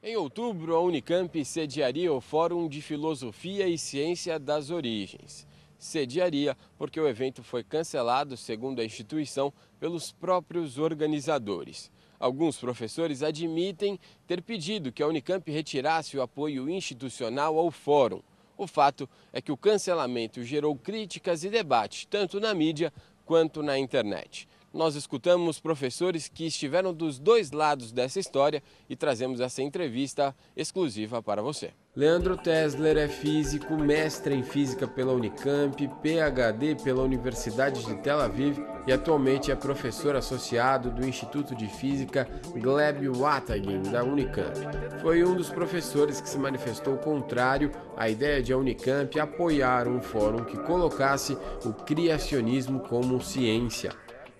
Em outubro, a Unicamp sediaria o Fórum de Filosofia e Ciência das Origens. Sediaria porque o evento foi cancelado, segundo a instituição, pelos próprios organizadores. Alguns professores admitem ter pedido que a Unicamp retirasse o apoio institucional ao fórum. O fato é que o cancelamento gerou críticas e debate, tanto na mídia quanto na internet. Nós escutamos professores que estiveram dos dois lados dessa história e trazemos essa entrevista exclusiva para você. Leandro Tesler é físico, mestre em física pela Unicamp, PhD pela Universidade de Tel Aviv e atualmente é professor associado do Instituto de Física Gleb Watagin, da Unicamp. Foi um dos professores que se manifestou contrário à ideia de a Unicamp apoiar um fórum que colocasse o criacionismo como ciência.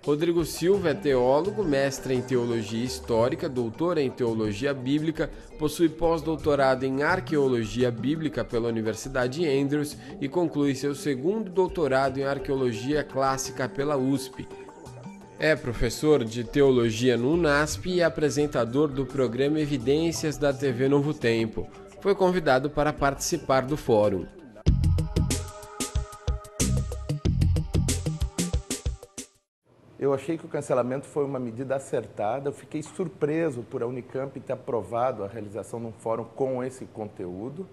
Rodrigo Silva é teólogo, mestre em teologia histórica, doutor em teologia bíblica, possui pós-doutorado em arqueologia bíblica pela Universidade Andrews e conclui seu segundo doutorado em arqueologia clássica pela USP. É professor de teologia no UNASP e apresentador do programa Evidências da TV Novo Tempo. Foi convidado para participar do fórum. Eu achei que o cancelamento foi uma medida acertada. Eu fiquei surpreso por a Unicamp ter aprovado a realização de um fórum com esse conteúdo.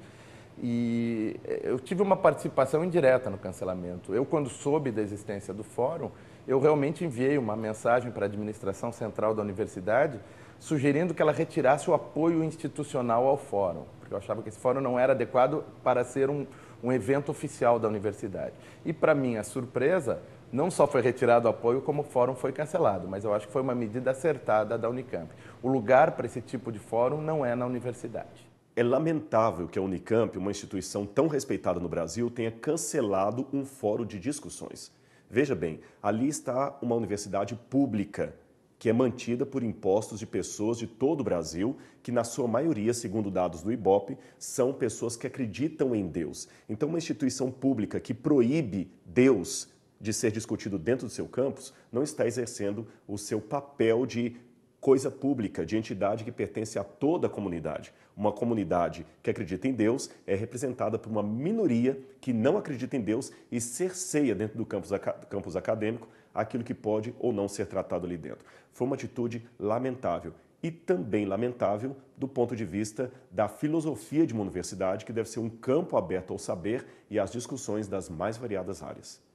E eu tive uma participação indireta no cancelamento. Eu, quando soube da existência do fórum, eu realmente enviei uma mensagem para a administração central da universidade, sugerindo que ela retirasse o apoio institucional ao fórum, porque eu achava que esse fórum não era adequado para ser um evento oficial da universidade. E, para minha surpresa, não só foi retirado o apoio, como o fórum foi cancelado, mas eu acho que foi uma medida acertada da Unicamp. O lugar para esse tipo de fórum não é na universidade. É lamentável que a Unicamp, uma instituição tão respeitada no Brasil, tenha cancelado um fórum de discussões. Veja bem, ali está uma universidade pública, que é mantida por impostos de pessoas de todo o Brasil, que na sua maioria, segundo dados do IBOP, são pessoas que acreditam em Deus. Então, uma instituição pública que proíbe Deus de ser discutido dentro do seu campus, não está exercendo o seu papel de coisa pública, de entidade que pertence a toda a comunidade. Uma comunidade que acredita em Deus é representada por uma minoria que não acredita em Deus e cerceia dentro do campus acadêmico aquilo que pode ou não ser tratado ali dentro. Foi uma atitude lamentável. E também lamentável do ponto de vista da filosofia de uma universidade, que deve ser um campo aberto ao saber e às discussões das mais variadas áreas.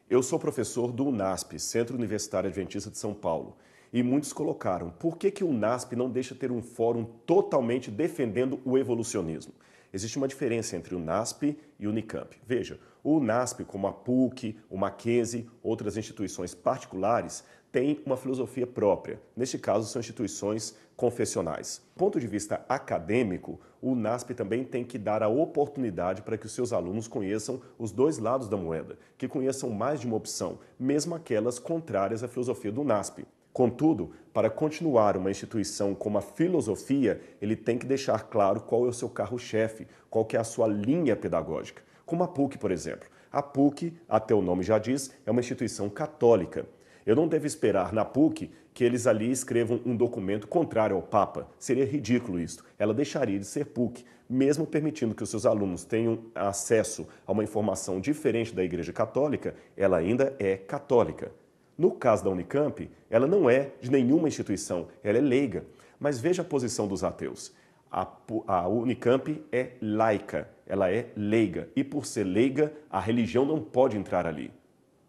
Eu sou professor do UNASP, Centro Universitário Adventista de São Paulo, e muitos colocaram: por que o UNASP não deixa ter um fórum totalmente defendendo o evolucionismo? Existe uma diferença entre o UNASP e o Unicamp. Veja, o UNASP, como a PUC, o Mackenzie, outras instituições particulares, tem uma filosofia própria. Neste caso, são instituições confessionais. Do ponto de vista acadêmico, o UNASP também tem que dar a oportunidade para que os seus alunos conheçam os dois lados da moeda, que conheçam mais de uma opção, mesmo aquelas contrárias à filosofia do UNASP. Contudo, para continuar uma instituição como a filosofia, ele tem que deixar claro qual é o seu carro-chefe, qual que é a sua linha pedagógica. Como a PUC, por exemplo. A PUC, até o nome já diz, é uma instituição católica. Eu não devo esperar na PUC que eles ali escrevam um documento contrário ao Papa. Seria ridículo isso. Ela deixaria de ser PUC, mesmo permitindo que os seus alunos tenham acesso a uma informação diferente da Igreja Católica, ela ainda é católica. No caso da Unicamp, ela não é de nenhuma instituição, ela é leiga. Mas veja a posição dos ateus. A Unicamp é laica, ela é leiga. E por ser leiga, a religião não pode entrar ali.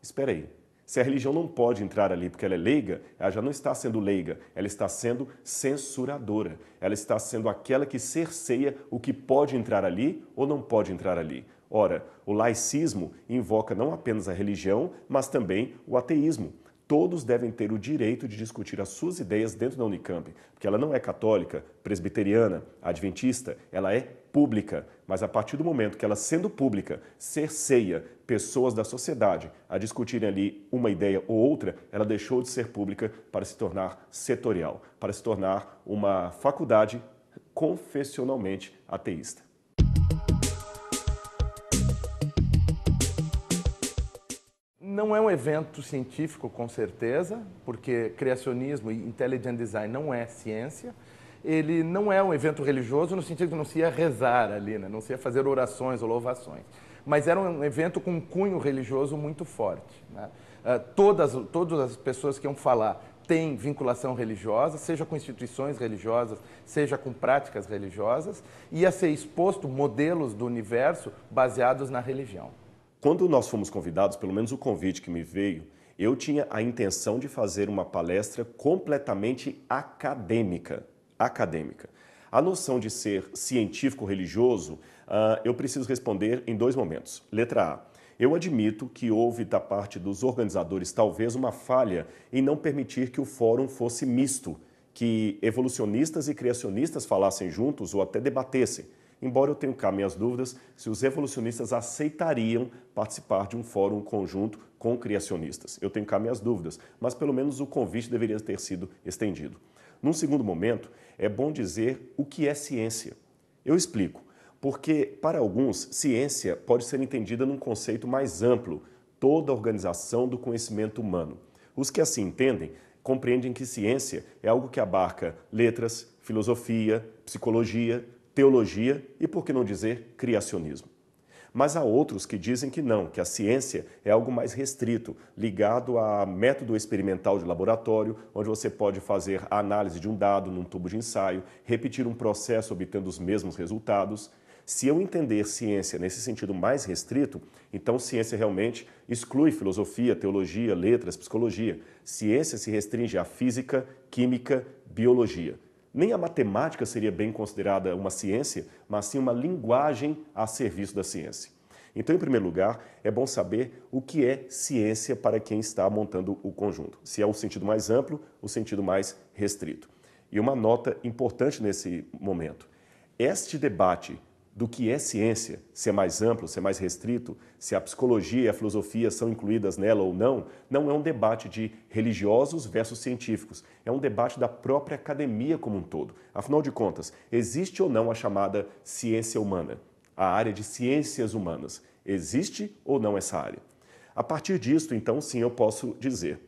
Espera aí. Se a religião não pode entrar ali porque ela é leiga, ela já não está sendo leiga, ela está sendo censuradora. Ela está sendo aquela que cerceia o que pode entrar ali ou não pode entrar ali. Ora, o laicismo invoca não apenas a religião, mas também o ateísmo. Todos devem ter o direito de discutir as suas ideias dentro da Unicamp, porque ela não é católica, presbiteriana, adventista, ela é pública. Mas a partir do momento que ela, sendo pública, cerceia pessoas da sociedade a discutirem ali uma ideia ou outra, ela deixou de ser pública para se tornar setorial, para se tornar uma faculdade confessionalmente ateísta. Não é um evento científico, com certeza, porque criacionismo e intelligent design não é ciência. ele não é um evento religioso no sentido que não se ia rezar ali, né? Não se ia fazer orações ou louvações. Mas era um evento com um cunho religioso muito forte, né? Todas as pessoas que iam falar têm vinculação religiosa, seja com instituições religiosas, seja com práticas religiosas, e ia ser exposto modelos do universo baseados na religião. Quando nós fomos convidados, pelo menos o convite que me veio, eu tinha a intenção de fazer uma palestra completamente acadêmica. A noção de ser científico-religioso, eu preciso responder em 2 momentos. Letra A. Eu admito que houve da parte dos organizadores talvez uma falha em não permitir que o fórum fosse misto, que evolucionistas e criacionistas falassem juntos ou até debatessem. Embora eu tenha cá minhas dúvidas se os evolucionistas aceitariam participar de um fórum conjunto com criacionistas. Eu tenho cá minhas dúvidas, mas pelo menos o convite deveria ter sido estendido. Num segundo momento, é bom dizer o que é ciência. Eu explico. Porque, para alguns, ciência pode ser entendida num conceito mais amplo, toda a organização do conhecimento humano. Os que assim entendem, compreendem que ciência é algo que abarca letras, filosofia, psicologia, teologia e, por que não dizer, criacionismo. Mas há outros que dizem que não, que a ciência é algo mais restrito, ligado a método experimental de laboratório, onde você pode fazer a análise de um dado num tubo de ensaio, repetir um processo obtendo os mesmos resultados. Se eu entender ciência nesse sentido mais restrito, então ciência realmente exclui filosofia, teologia, letras, psicologia. Ciência se restringe à física, química, biologia. Nem a matemática seria bem considerada uma ciência, mas sim uma linguagem a serviço da ciência. Então, em primeiro lugar, é bom saber o que é ciência para quem está montando o conjunto. Se é o sentido mais amplo, o sentido mais restrito. E uma nota importante nesse momento. Este debate do que é ciência, se é mais amplo, se é mais restrito, se a psicologia e a filosofia são incluídas nela ou não, não é um debate de religiosos versus científicos, é um debate da própria academia como um todo. Afinal de contas, existe ou não a chamada ciência humana? A área de ciências humanas. Existe ou não essa área? A partir disso, então, sim, eu posso dizer.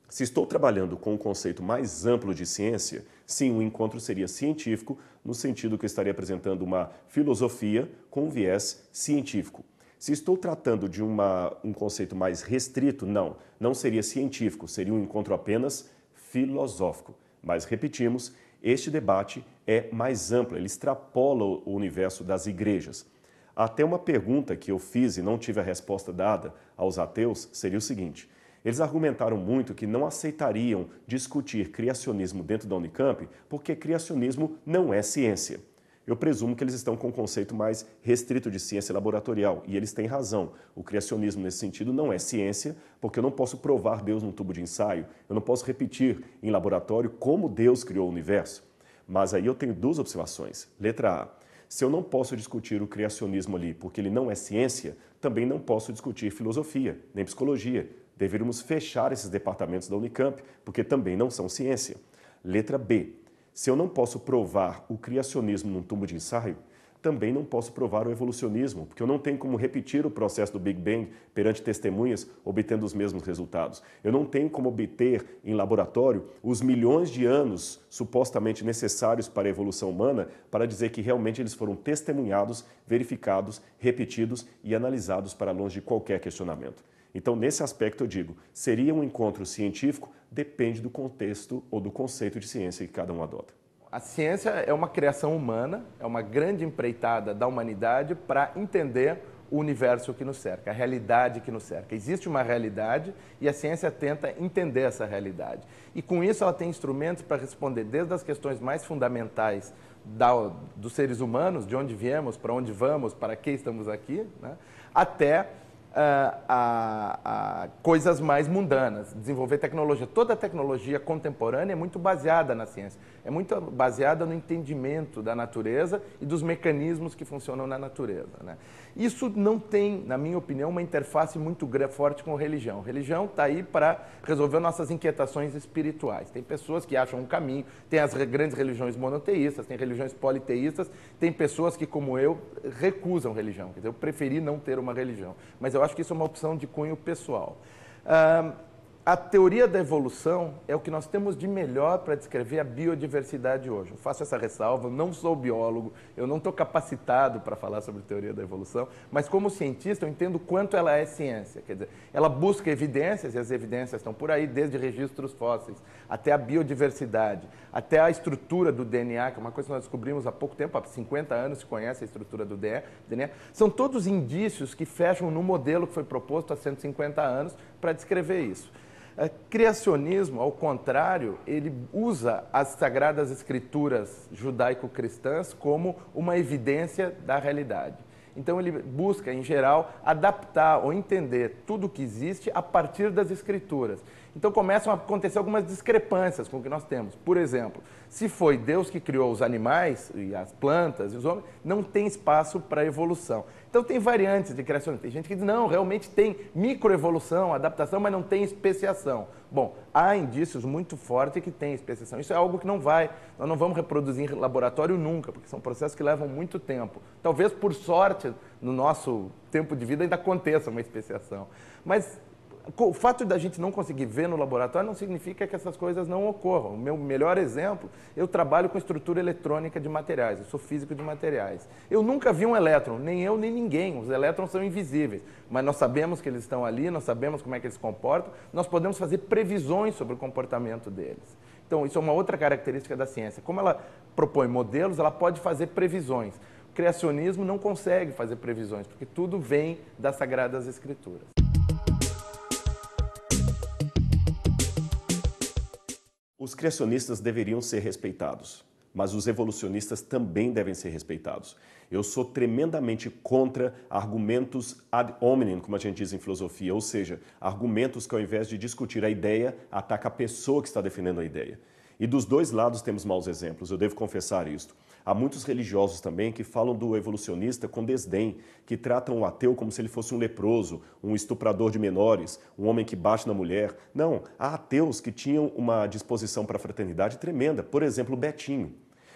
Se estou trabalhando com um conceito mais amplo de ciência, sim, o encontro seria científico, no sentido que eu estaria apresentando uma filosofia com um viés científico. Se estou tratando de um conceito mais restrito, não seria científico, seria um encontro apenas filosófico. Mas, repetimos, este debate é mais amplo, ele extrapola o universo das igrejas. Até uma pergunta que eu fiz e não tive a resposta dada aos ateus seria o seguinte: eles argumentaram muito que não aceitariam discutir criacionismo dentro da Unicamp porque criacionismo não é ciência. Eu presumo que eles estão com um conceito mais restrito de ciência laboratorial, e eles têm razão. O criacionismo, nesse sentido, não é ciência, porque eu não posso provar Deus num tubo de ensaio, eu não posso repetir em laboratório como Deus criou o universo. Mas aí eu tenho 2 observações. Letra A. Se eu não posso discutir o criacionismo ali porque ele não é ciência, também não posso discutir filosofia, nem psicologia. Deveríamos fechar esses departamentos da Unicamp, porque também não são ciência. Letra B. Se eu não posso provar o criacionismo num tubo de ensaio, também não posso provar o evolucionismo, porque eu não tenho como repetir o processo do Big Bang perante testemunhas, obtendo os mesmos resultados. Eu não tenho como obter em laboratório os milhões de anos supostamente necessários para a evolução humana para dizer que realmente eles foram testemunhados, verificados, repetidos e analisados para longe de qualquer questionamento. Então, nesse aspecto, eu digo, seria um encontro científico? Depende do contexto ou do conceito de ciência que cada um adota. A ciência é uma criação humana, é uma grande empreitada da humanidade para entender o universo que nos cerca, a realidade que nos cerca. Existe uma realidade e a ciência tenta entender essa realidade. E com isso ela tem instrumentos para responder desde as questões mais fundamentais dos seres humanos, de onde viemos, para onde vamos, para que estamos aqui, né? Até coisas mais mundanas, desenvolver tecnologia. Toda a tecnologia contemporânea é muito baseada na ciência, é muito baseada no entendimento da natureza e dos mecanismos que funcionam na natureza, né? Isso não tem, na minha opinião, uma interface muito forte com a religião. A religião está aí para resolver nossas inquietações espirituais. Tem pessoas que acham um caminho, tem as grandes religiões monoteístas, tem religiões politeístas, tem pessoas que, como eu, recusam religião. Quer dizer, eu preferi não ter uma religião, mas eu acho que isso é uma opção de cunho pessoal. A teoria da evolução é o que nós temos de melhor para descrever a biodiversidade hoje. Eu faço essa ressalva, eu não sou biólogo, eu não estou capacitado para falar sobre teoria da evolução, mas como cientista eu entendo quanto ela é ciência. Quer dizer, ela busca evidências, e as evidências estão por aí, desde registros fósseis, até a biodiversidade, até a estrutura do DNA, que é uma coisa que nós descobrimos há pouco tempo, há 50 anos se conhece a estrutura do DNA. São todos indícios que fecham no modelo que foi proposto há 150 anos para descrever isso. Criacionismo, ao contrário, ele usa as sagradas escrituras judaico-cristãs como uma evidência da realidade. Então ele busca, em geral, adaptar ou entender tudo o que existe a partir das escrituras. Então começam a acontecer algumas discrepâncias com o que nós temos. Por exemplo, se foi Deus que criou os animais e as plantas e os homens, não tem espaço para evolução. Então tem variantes de criação. Tem gente que diz, não, realmente tem microevolução, adaptação, mas não tem especiação. Bom, há indícios muito fortes que tem especiação. Isso é algo que nós não vamos reproduzir em laboratório nunca, porque são processos que levam muito tempo. Talvez, por sorte, no nosso tempo de vida ainda aconteça uma especiação. Mas o fato da gente não conseguir ver no laboratório não significa que essas coisas não ocorram. O meu melhor exemplo, eu trabalho com estrutura eletrônica de materiais, eu sou físico de materiais. Eu nunca vi um elétron, nem eu nem ninguém, os elétrons são invisíveis, mas nós sabemos que eles estão ali, nós sabemos como é que eles se comportam, nós podemos fazer previsões sobre o comportamento deles. Então, isso é uma outra característica da ciência. Como ela propõe modelos, ela pode fazer previsões. O criacionismo não consegue fazer previsões, porque tudo vem das Sagradas Escrituras. Os criacionistas deveriam ser respeitados, mas os evolucionistas também devem ser respeitados. Eu sou tremendamente contra argumentos ad hominem, como a gente diz em filosofia, ou seja, argumentos que ao invés de discutir a ideia, ataca a pessoa que está defendendo a ideia. E dos dois lados temos maus exemplos, eu devo confessar isto. Há muitos religiosos também que falam do evolucionista com desdém, que tratam o ateu como se ele fosse um leproso, um estuprador de menores, um homem que bate na mulher. Não, há ateus que tinham uma disposição para a fraternidade tremenda. Por exemplo, Betinho.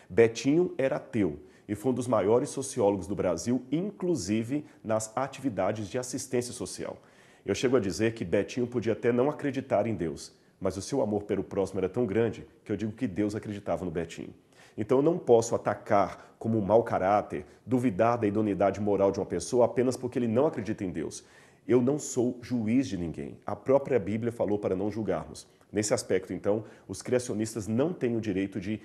Betinho era ateu e foi um dos maiores sociólogos do Brasil, inclusive nas atividades de assistência social. Eu chego a dizer que Betinho podia até não acreditar em Deus, mas o seu amor pelo próximo era tão grande que eu digo que Deus acreditava no Betinho. Então eu não posso atacar como um mau caráter, duvidar da idoneidade moral de uma pessoa apenas porque ele não acredita em Deus. Eu não sou juiz de ninguém. A própria Bíblia falou para não julgarmos. Nesse aspecto, então, os criacionistas não têm o direito de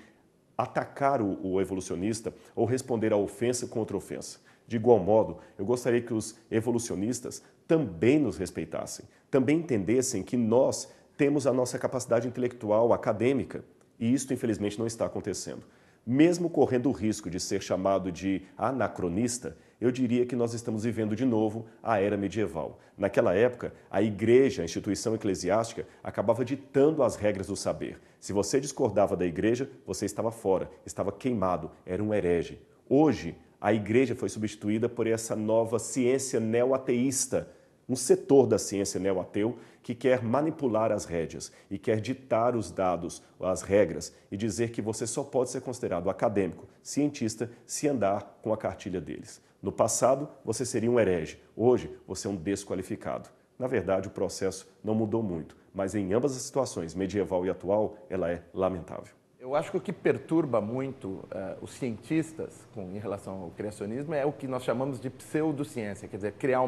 atacar o evolucionista ou responder à ofensa contra ofensa. De igual modo, eu gostaria que os evolucionistas também nos respeitassem, também entendessem que nós temos a nossa capacidade intelectual, acadêmica, e isto, infelizmente, não está acontecendo. Mesmo correndo o risco de ser chamado de anacronista, eu diria que nós estamos vivendo de novo a era medieval. Naquela época, a igreja, a instituição eclesiástica, acabava ditando as regras do saber. Se você discordava da igreja, você estava fora, estava queimado, era um herege. Hoje, a igreja foi substituída por essa nova ciência neo-ateísta, um setor da ciência neo-ateu que quer manipular as rédeas e quer ditar os dados, as regras e dizer que você só pode ser considerado acadêmico, cientista, se andar com a cartilha deles. No passado, você seria um herege. Hoje, você é um desqualificado. Na verdade, o processo não mudou muito, mas em ambas as situações, medieval e atual, ela é lamentável. Eu acho que o que perturba muito os cientistas em relação ao criacionismo é o que nós chamamos de pseudociência, quer dizer, criar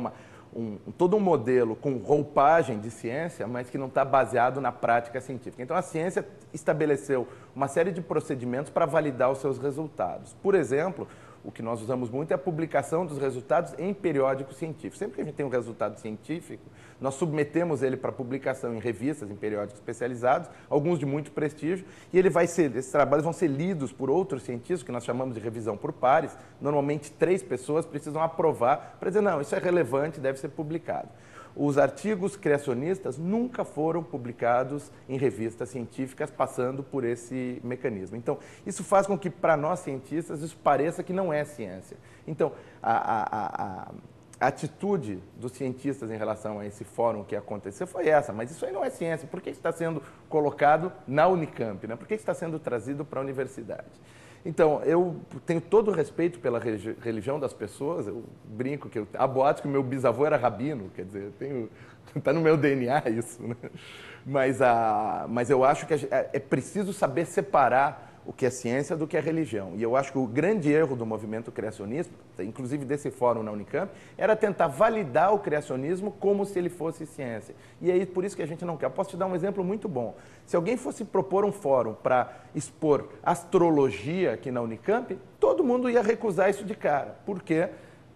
todo um modelo com roupagem de ciência, mas que não está baseado na prática científica. Então, a ciência estabeleceu uma série de procedimentos para validar os seus resultados. Por exemplo, o que nós usamos muito é a publicação dos resultados em periódicos científicos. Sempre que a gente tem um resultado científico, nós submetemos ele para publicação em revistas, em periódicos especializados, alguns de muito prestígio, e esses trabalhos vão ser lidos por outros cientistas, que nós chamamos de revisão por pares. Normalmente 3 pessoas precisam aprovar para dizer, não, isso é relevante, deve ser publicado. Os artigos criacionistas nunca foram publicados em revistas científicas passando por esse mecanismo. Então, isso faz com que, para nós cientistas, isso pareça que não é ciência. Então, a atitude dos cientistas em relação a esse fórum que aconteceu foi essa, mas isso aí não é ciência. Por que está sendo colocado na Unicamp? Né? Por que está sendo trazido para a universidade? Então, eu tenho todo o respeito pela religião das pessoas, eu brinco que há boatos que o meu bisavô era rabino, quer dizer, está no meu DNA isso, né? Mas eu acho que é preciso saber separar o que é ciência do que é religião. E eu acho que o grande erro do movimento criacionista, inclusive desse fórum na Unicamp, era tentar validar o criacionismo como se ele fosse ciência. E aí, por isso que a gente não quer. Eu posso te dar um exemplo muito bom. Se alguém fosse propor um fórum para expor astrologia aqui na Unicamp, todo mundo ia recusar isso de cara. Porque,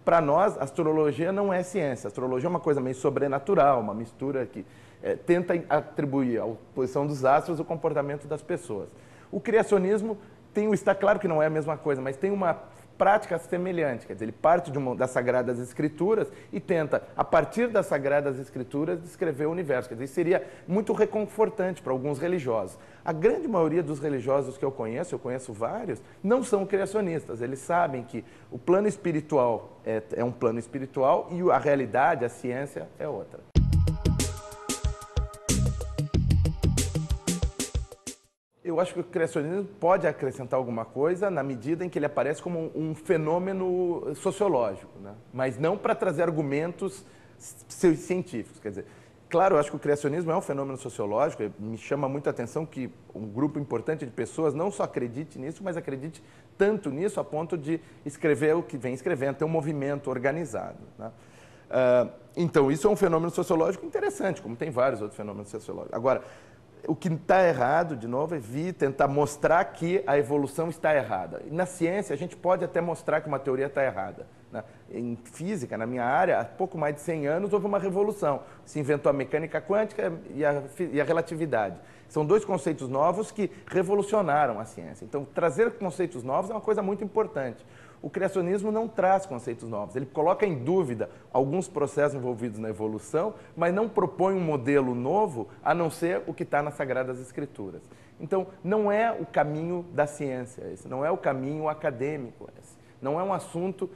para nós, astrologia não é ciência. Astrologia é uma coisa meio sobrenatural, uma mistura que tenta atribuir à posição dos astros o comportamento das pessoas. O criacionismo está claro que não é a mesma coisa, mas tem uma prática semelhante, quer dizer, ele parte das Sagradas Escrituras e tenta, a partir das Sagradas Escrituras, descrever o universo. Quer dizer, seria muito reconfortante para alguns religiosos. A grande maioria dos religiosos que eu conheço vários, não são criacionistas. Eles sabem que o plano espiritual é um plano espiritual e a realidade, a ciência, é outra. Eu acho que o criacionismo pode acrescentar alguma coisa na medida em que ele aparece como um fenômeno sociológico, né? Mas não para trazer argumentos científicos. Quer dizer, claro, eu acho que o criacionismo é um fenômeno sociológico, me chama muito a atenção que um grupo importante de pessoas não só acredite nisso, mas acredite tanto nisso a ponto de escrever o que vem escrevendo, ter um movimento organizado, né? Então, isso é um fenômeno sociológico interessante, como tem vários outros fenômenos sociológicos. Agora, o que está errado, de novo, é tentar mostrar que a evolução está errada. Na ciência, a gente pode até mostrar que uma teoria está errada, né? Em física, na minha área, há pouco mais de 100 anos, houve uma revolução. Se inventou a mecânica quântica e a relatividade. São dois conceitos novos que revolucionaram a ciência. Então, trazer conceitos novos é uma coisa muito importante. O criacionismo não traz conceitos novos. Ele coloca em dúvida alguns processos envolvidos na evolução, mas não propõe um modelo novo, a não ser o que está nas Sagradas Escrituras. Então, não é o caminho da ciência esse, não é o caminho acadêmico esse. Não é um assunto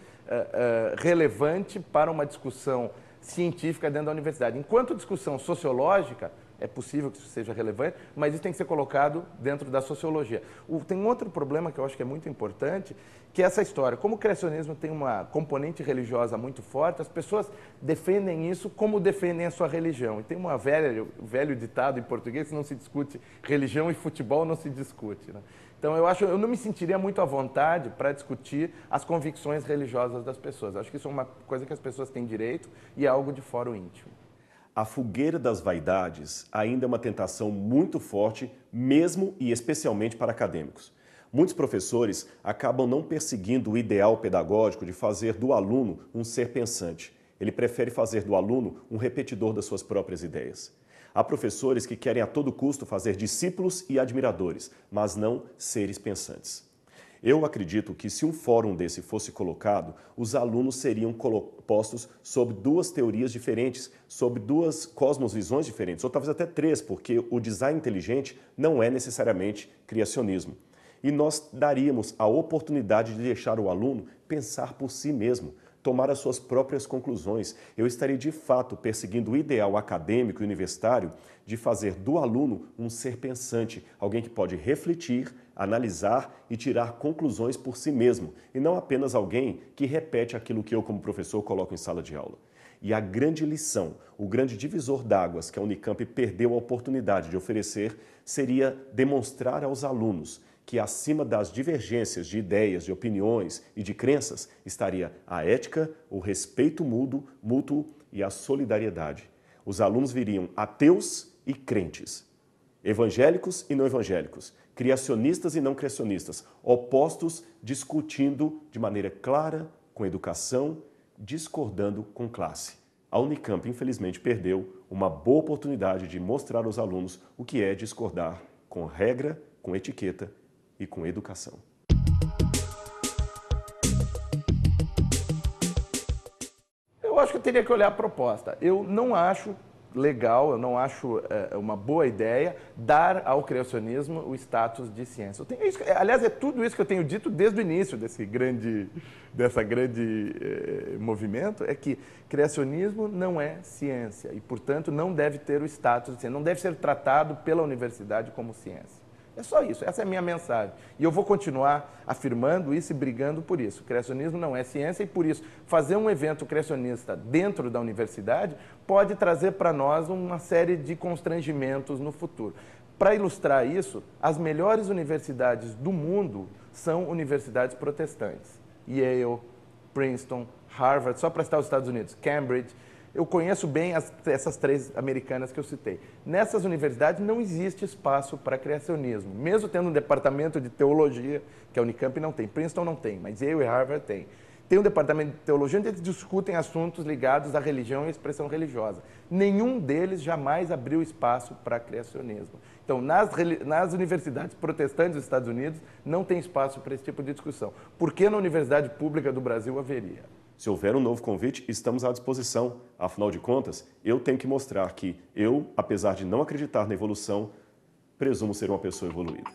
relevante para uma discussão científica dentro da universidade. Enquanto discussão sociológica, é possível que isso seja relevante, mas isso tem que ser colocado dentro da sociologia. Tem um outro problema que eu acho que é muito importante, que é essa história. Como o criacionismo tem uma componente religiosa muito forte, as pessoas defendem isso como defendem a sua religião. E tem um velho ditado em português que não se discute religião e futebol não se discute, né? Então, eu não me sentiria muito à vontade para discutir as convicções religiosas das pessoas. Eu acho que isso é uma coisa que as pessoas têm direito e é algo de fora o íntimo. A fogueira das vaidades ainda é uma tentação muito forte, mesmo e especialmente para acadêmicos. Muitos professores acabam não perseguindo o ideal pedagógico de fazer do aluno um ser pensante. Ele prefere fazer do aluno um repetidor das suas próprias ideias. Há professores que querem a todo custo fazer discípulos e admiradores, mas não seres pensantes. Eu acredito que se um fórum desse fosse colocado, os alunos seriam postos sobre duas teorias diferentes, sobre duas cosmovisões diferentes, ou talvez até três, porque o design inteligente não é necessariamente criacionismo. E nós daríamos a oportunidade de deixar o aluno pensar por si mesmo, tomar as suas próprias conclusões. Eu estarei de fato perseguindo o ideal acadêmico e universitário de fazer do aluno um ser pensante, alguém que pode refletir, analisar e tirar conclusões por si mesmo, e não apenas alguém que repete aquilo que eu, como professor, coloco em sala de aula. E a grande lição, o grande divisor d'águas que a Unicamp perdeu a oportunidade de oferecer seria demonstrar aos alunos que acima das divergências de ideias, de opiniões e de crenças estaria a ética, o respeito mútuo e a solidariedade. Os alunos viriam ateus e crentes, evangélicos e não evangélicos, criacionistas e não criacionistas, opostos discutindo de maneira clara, com educação, discordando com classe. A Unicamp, infelizmente, perdeu uma boa oportunidade de mostrar aos alunos o que é discordar com regra, com etiqueta e com educação. Eu acho que eu teria que olhar a proposta. Eu não acho legal, eu não acho uma boa ideia dar ao criacionismo o status de ciência. Aliás, é tudo isso que eu tenho dito desde o início dessa grande movimento, é que criacionismo não é ciência e, portanto, não deve ter o status de ciência, não deve ser tratado pela universidade como ciência. É só isso, essa é a minha mensagem. E eu vou continuar afirmando isso e brigando por isso. O criacionismo não é ciência e, por isso, fazer um evento criacionista dentro da universidade pode trazer para nós uma série de constrangimentos no futuro. Para ilustrar isso, as melhores universidades do mundo são universidades protestantes. Yale, Princeton, Harvard, só para citar os Estados Unidos, Cambridge. Eu conheço bem essas 3 americanas que eu citei. Nessas universidades não existe espaço para criacionismo, mesmo tendo um departamento de teologia, que a Unicamp não tem, Princeton não tem, mas Yale e Harvard tem. Tem um departamento de teologia onde eles discutem assuntos ligados à religião e à expressão religiosa. Nenhum deles jamais abriu espaço para criacionismo. Então, nas universidades protestantes dos Estados Unidos, não tem espaço para esse tipo de discussão. Por que na universidade pública do Brasil haveria? Se houver um novo convite, estamos à disposição. Afinal de contas, eu tenho que mostrar que eu, apesar de não acreditar na evolução, presumo ser uma pessoa evoluída.